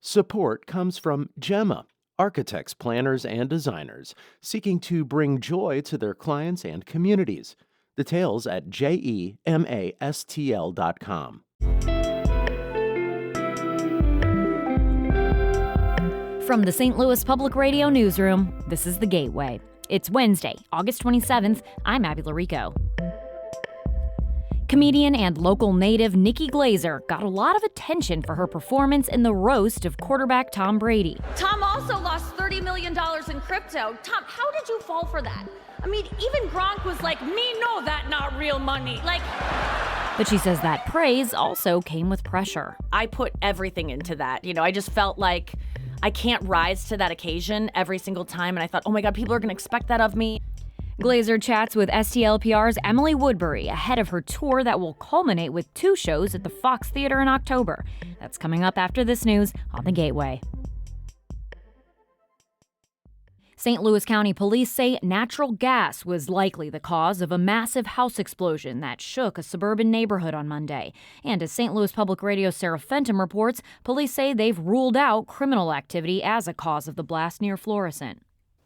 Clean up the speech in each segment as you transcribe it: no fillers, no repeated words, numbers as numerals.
Support comes from Gemma, architects, planners, and designers seeking to bring joy to their clients and communities. Details at gemastl.com. From the St. Louis Public Radio Newsroom, this is The Gateway. It's Wednesday, August 27th. I'm Abby Larico. Comedian and local native Nikki Glaser got a lot of attention for her performance in the roast of quarterback Tom Brady. Tom also lost $30 million in crypto. Tom, how did you fall for that? I mean, even Gronk was like, me know that not real money. But she says that praise also came with pressure. I put everything into that. I just felt like I can't rise to that occasion every single time. And I thought, oh my God, people are going to expect that of me. Glaser chats with STLPR's Emily Woodbury ahead of her tour that will culminate with 2 shows at the Fox Theater in October. That's coming up after this news on The Gateway. St. Louis County Police say natural gas was likely the cause of a massive house explosion that shook a suburban neighborhood on Monday. And as St. Louis Public Radio's Sarah Fenton reports, police say they've ruled out criminal activity as a cause of the blast near Florissant.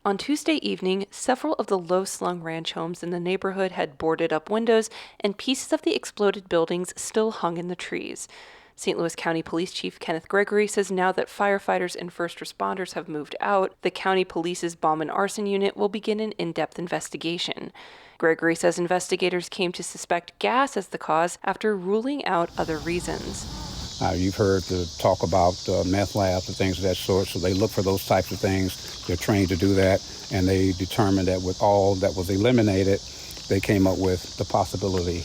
On Tuesday evening, several of the low-slung ranch homes in the neighborhood had boarded-up windows, and pieces of the exploded buildings still hung in the trees. St. Louis County Police Chief Kenneth Gregory says now that firefighters and first responders have moved out, the county police's bomb and arson unit will begin an in-depth investigation. Gregory says investigators came to suspect gas as the cause after ruling out other reasons. You've heard the talk about meth labs and things of that sort, so they look for those types of things. They're trained to do that, and they determined that with all that was eliminated, they came up with the possibility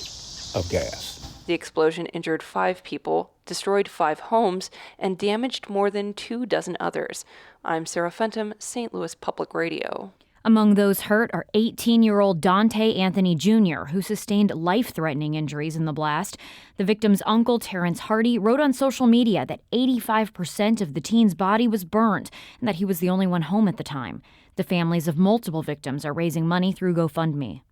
of gas. The explosion injured 5 people, destroyed 5 homes, and damaged more than 24 others. I'm Sarah Fenton, St. Louis Public Radio. Among those hurt are 18-year-old Dante Anthony Jr., who sustained life-threatening injuries in the blast. The victim's uncle, Terrence Hardy, wrote on social media that 85% of the teen's body was burned and that he was the only one home at the time. The families of multiple victims are raising money through GoFundMe.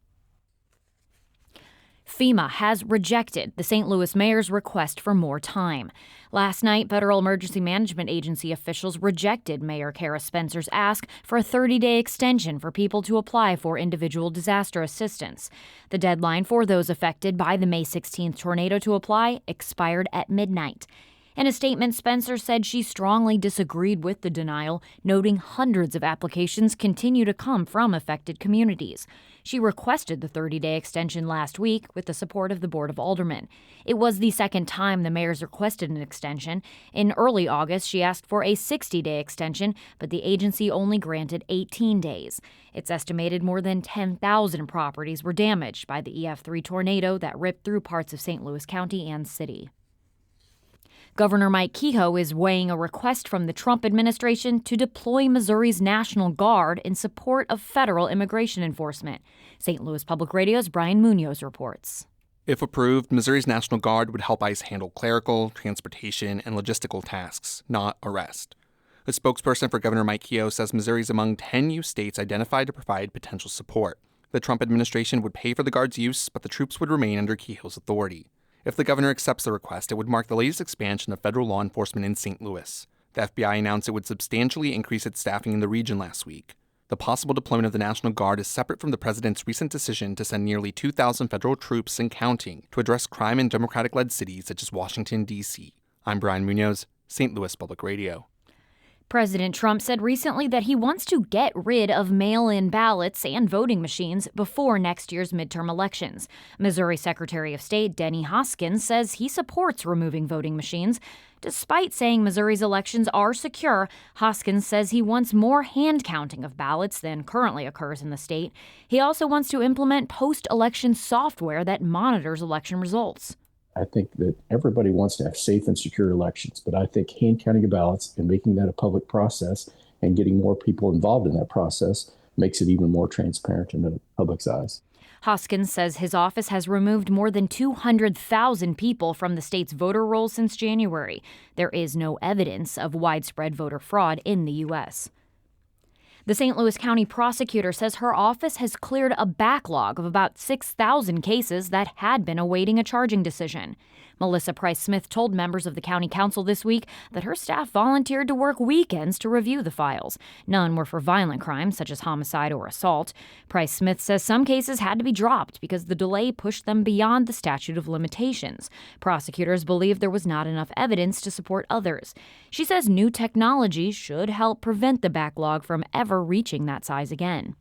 FEMA has rejected the St. Louis mayor's request for more time. Last night, Federal Emergency Management Agency officials rejected Mayor Kara Spencer's ask for a 30-day extension for people to apply for individual disaster assistance. The deadline for those affected by the May 16th tornado to apply expired at midnight. In a statement, Spencer said she strongly disagreed with the denial, noting hundreds of applications continue to come from affected communities. She requested the 30-day extension last week with the support of the Board of Aldermen. It was the second time the mayor's requested an extension. In early August, she asked for a 60-day extension, but the agency only granted 18 days. It's estimated more than 10,000 properties were damaged by the EF3 tornado that ripped through parts of St. Louis County and city. Governor Mike Kehoe is weighing a request from the Trump administration to deploy Missouri's National Guard in support of federal immigration enforcement. St. Louis Public Radio's Brian Munoz reports. If approved, Missouri's National Guard would help ICE handle clerical, transportation, and logistical tasks, not arrest. A spokesperson for Governor Mike Kehoe says Missouri is among 10 new states identified to provide potential support. The Trump administration would pay for the Guard's use, but the troops would remain under Kehoe's authority. If the governor accepts the request, it would mark the latest expansion of federal law enforcement in St. Louis. The FBI announced it would substantially increase its staffing in the region last week. The possible deployment of the National Guard is separate from the president's recent decision to send nearly 2,000 federal troops and counting to address crime in Democratic-led cities such as Washington, D.C. I'm Brian Munoz, St. Louis Public Radio. President Trump said recently that he wants to get rid of mail-in ballots and voting machines before next year's midterm elections. Missouri Secretary of State Denny Hoskins says he supports removing voting machines. Despite saying Missouri's elections are secure, Hoskins says he wants more hand counting of ballots than currently occurs in the state. He also wants to implement post-election software that monitors election results. I think that everybody wants to have safe and secure elections, but I think hand counting of ballots and making that a public process and getting more people involved in that process makes it even more transparent in the public's eyes. Hoskins says his office has removed more than 200,000 people from the state's voter rolls since January. There is no evidence of widespread voter fraud in the U.S. The St. Louis County prosecutor says her office has cleared a backlog of about 6,000 cases that had been awaiting a charging decision. Melissa Price-Smith told members of the county council this week that her staff volunteered to work weekends to review the files. None were for violent crimes such as homicide or assault. Price-Smith says some cases had to be dropped because the delay pushed them beyond the statute of limitations. Prosecutors believe there was not enough evidence to support others. She says new technology should help prevent the backlog from ever reaching that size again.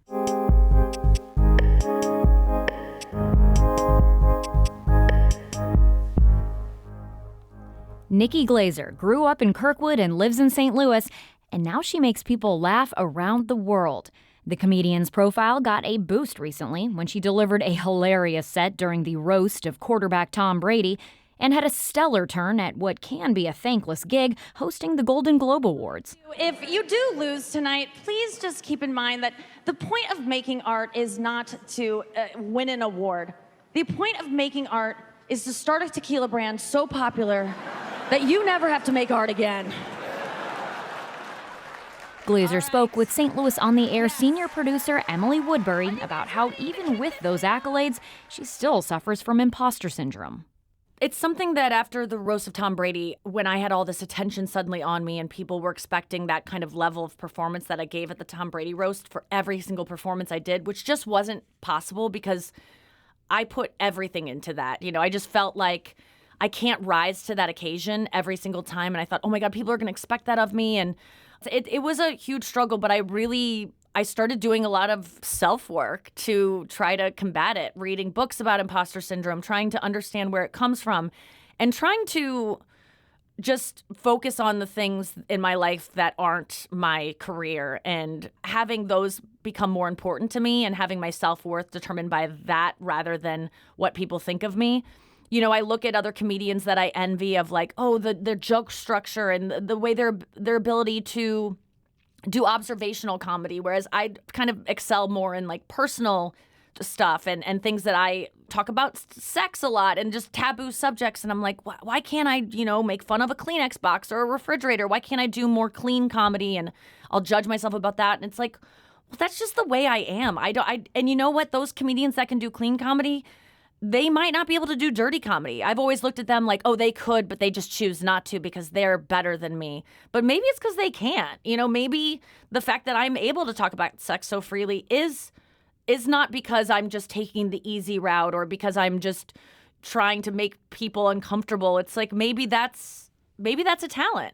Nikki Glaser grew up in Kirkwood and lives in St. Louis, and now she makes people laugh around the world. The comedian's profile got a boost recently when she delivered a hilarious set during the roast of quarterback Tom Brady and had a stellar turn at what can be a thankless gig hosting the Golden Globe Awards. If you do lose tonight, please just keep in mind that the point of making art is not to win an award. The point of making art is to start a tequila brand so popular that you never have to make art again. Glaser spoke with St. Louis On the Air senior producer Emily Woodbury about how even with those accolades, she still suffers from imposter syndrome. It's something that after the roast of Tom Brady, when I had all this attention suddenly on me and people were expecting that kind of level of performance that I gave at the Tom Brady roast for every single performance I did, which just wasn't possible because I put everything into that. I just felt like I can't rise to that occasion every single time. And I thought, oh my God, people are going to expect that of me. And it was a huge struggle, but I started doing a lot of self-work to try to combat it, reading books about imposter syndrome, trying to understand where it comes from, and trying to just focus on the things in my life that aren't my career and having those become more important to me and having my self-worth determined by that rather than what people think of me. I look at other comedians that I envy of like, their joke structure and the way their ability to do observational comedy, whereas I kind of excel more in like personal stuff and things that I talk about sex a lot and just taboo subjects. And I'm like, why can't I, make fun of a Kleenex box or a refrigerator? Why can't I do more clean comedy? And I'll judge myself about that. And it's like, well, that's just the way I am. And you know what? Those comedians that can do clean comedy, they might not be able to do dirty comedy. I've always looked at them like, they could, but they just choose not to because they're better than me. But maybe it's because they can't. Maybe the fact that I'm able to talk about sex so freely is not because I'm just taking the easy route or because I'm just trying to make people uncomfortable. It's like maybe that's a talent.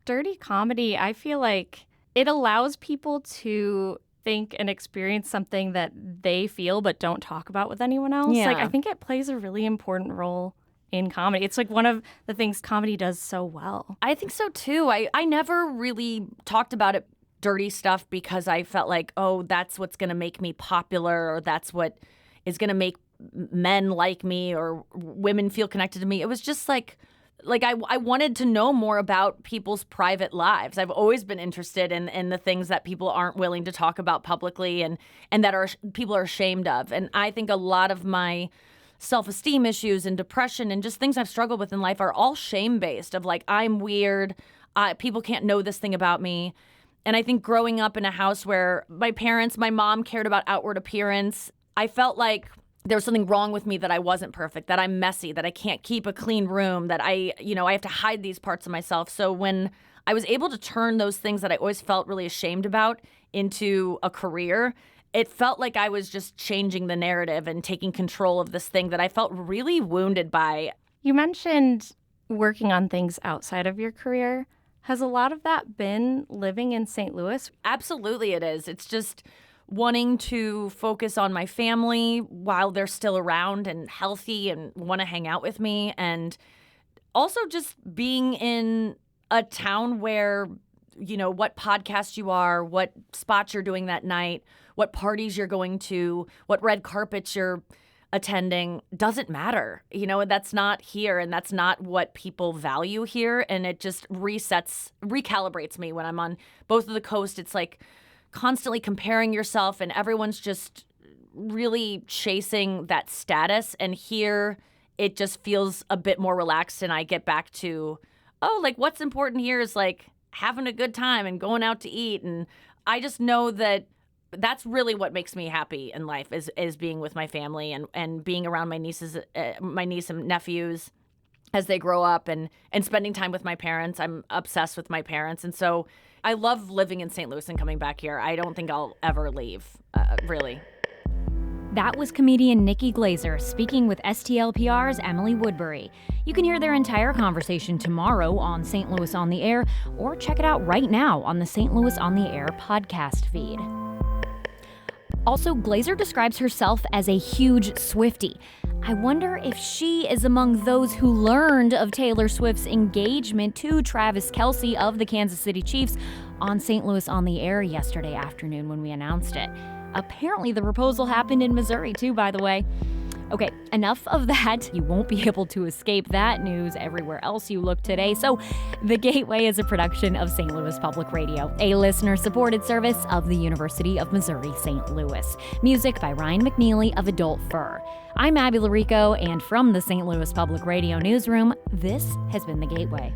Dirty comedy, I feel like it allows people to think and experience something that they feel but don't talk about with anyone else. Yeah. I think it plays a really important role in comedy. It's like one of the things comedy does so well. I think so too. I never really talked about it, dirty stuff, because I felt like, that's what's going to make me popular or that's what is going to make men like me or women feel connected to me. It was just like I wanted to know more about people's private lives. I've always been interested in the things that people aren't willing to talk about publicly and that people are ashamed of. And I think a lot of my self-esteem issues and depression and just things I've struggled with in life are all shame-based of like, I'm weird, people can't know this thing about me. And I think growing up in a house where my mom cared about outward appearance, I felt like there was something wrong with me, that I wasn't perfect, that I'm messy, that I can't keep a clean room, that I have to hide these parts of myself. So when I was able to turn those things that I always felt really ashamed about into a career, it felt like I was just changing the narrative and taking control of this thing that I felt really wounded by. You mentioned working on things outside of your career. Has a lot of that been living in St. Louis? Absolutely it is. It's just wanting to focus on my family while they're still around and healthy and want to hang out with me. And also just being in a town where, what podcast you are, what spots you're doing that night, what parties you're going to, what red carpets you're attending doesn't matter. That's not here and that's not what people value here. And it just recalibrates me when I'm on both of the coast. It's like constantly comparing yourself and everyone's just really chasing that status. And here it just feels a bit more relaxed and I get back to, what's important here is like having a good time and going out to eat. And I just know that that's really what makes me happy in life is being with my family and being around my niece and nephews as they grow up and spending time with my parents. I'm obsessed with my parents. And so I love living in St. Louis and coming back here. I don't think I'll ever leave, really. That was comedian Nikki Glaser speaking with STLPR's Emily Woodbury. You can hear their entire conversation tomorrow on St. Louis on the Air, or check it out right now on the St. Louis on the Air podcast feed. Also, Glaser describes herself as a huge Swiftie. I wonder if she is among those who learned of Taylor Swift's engagement to Travis Kelce of the Kansas City Chiefs on St. Louis on the Air yesterday afternoon when we announced it. Apparently, the proposal happened in Missouri, too, by the way. Okay, enough of that. You won't be able to escape that news everywhere else you look today. So, The Gateway is a production of St. Louis Public Radio, a listener-supported service of the University of Missouri St. Louis. Music by Ryan McNeely of Adult Fur. I'm Abby Larico, and from the St. Louis Public Radio newsroom, this has been The Gateway.